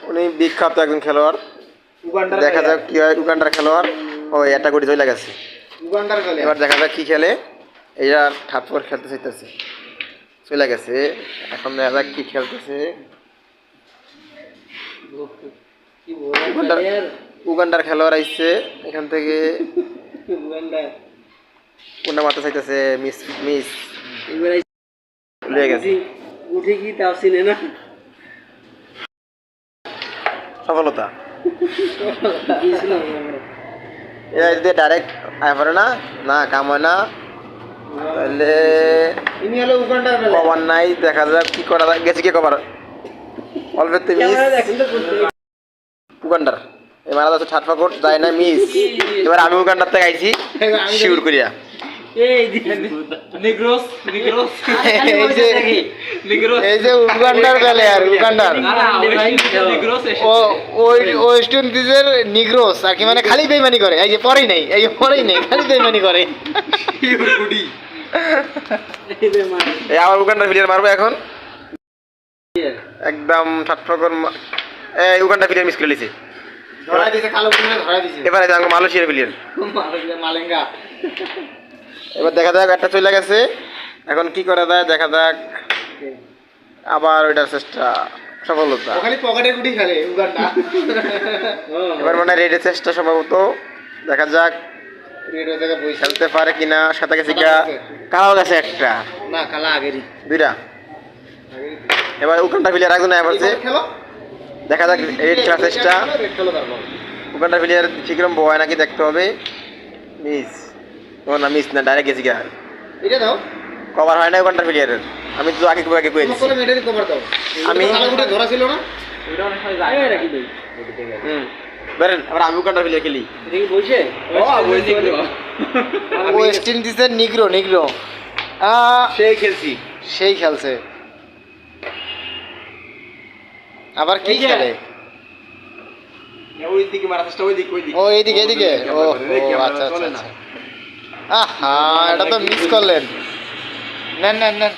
উনি বিখ্যাত একজন খেলোয়াড়। দেখা যাক কি হয়। উগান্ডার খেলোয়াড়। ও এটা করে চলে গেছে। এবার দেখা যাক কি খেলে। এরা ঠাটফট খেলতে চাইতেছে, চলে গেছে। এখন দেখা যাক কি খেলতেছে। উগান্ডার খেলোয়াড় আইছে এখান থেকে। কোনটা মারতে চাইতেছে, মিস মিস গেছে। উঠে কি তাও চিনে না, সফলতা। এরা যদি ডাইরেক্ট আয় পারে না, না কাম হয় না, তাহলে কভার নাই। দেখা যাক কি করা যায়। গেছে কি কভার, অল্পতে মিস। উগান্ডার এবার আছে ঠাটফাকট যায় না, মিস। এবার আমি উগান্ডার থেকে আইছি শিউর করিয়া। এই যে উগান্ডার প্লেয়ার, উগান্ডার ওয়েস্ট ইন্ডিজের নিগ্রোস আর কি, মানে খালি বেইমানি করে। এই যে পরেই নাই, এই যে পরেই নেই, খালি বেইমানি করে। আবার উগান্ডার প্লেয়ার মারবো এখন, একদম ঠাটফাকট। এই উগান্ডার প্লেয়ার মিস করে লিছে, এবার মালয়েশিয়ার প্লেয়ার। এবার দেখা যাক, একটা চলে গেছে। এখন কি করা যায় দেখা যাক। আবার ওইটার চেষ্টা, সফলতা। এবার মনে হয় রেডের চেষ্টা সম্ভবত। দেখা যাক খেলতে পারে কিনা। সাথে গেছে কালাও গেছে একটা, দুইটা। এবার উগান্ডা প্লেয়ার একজন এবারছে। দেখা যাক রেড খেলার চেষ্টা। উগান্ডা প্লেয়ার ঠিকরকম বয় নাকি দেখতে হবে। মিস, না মিস না, ডাইরেক্ট গেছি গা। এটা দাও, কভার হয় না উগান্ডার প্লেয়ারের। আমি তো আগে কয়ে দিচ্ছি, আমি ধরা ছিল না। বেরেন আবার আমি উগান্ডার প্লেয়ার খেলি। ওয়েস্ট ইন্ডিজের নিগ্রো, নিগ্রো সেই খেলছি, সেই খেলছে। আবার কি খেলে, ওইদিকে মারা চেষ্টা, ওইদিকে ও এইদিকে, এইদিকে। ও আচ্ছা আচ্ছা আচ্ছা। আহা, এটা তো মিস করলেন। নেন নেন নেন,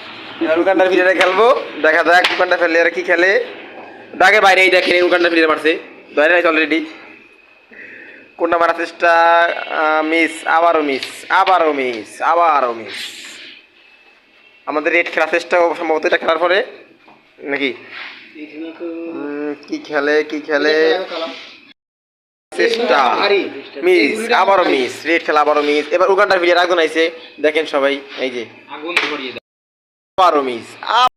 উগান্ডার প্লেয়ারে খেলবো। দেখা যাক উগান্ডার প্লেয়ার কি খেলে। দাগে বাইরে এই দেখেন, উগান্ডার প্লেয়ার মারছে, বাইরে অলরেডি। কোনটা মারার চেষ্টা, মিস, আবারও মিস, আবারও মিস, আবারও মিস। আমাদের রেড খেলার চেষ্টা সম্ভবত এটা খেলার পরে নাকি কি খেলে, কি খেলে চেষ্টা, মিস, আবারও মিস, রেড খেলা আবারও মিস। এবার উগান্ডার প্লেয়ার আগুন আইছে, দেখেন সবাই, এই যে আগুন ধরিয়ে দাও, আবারও মিস।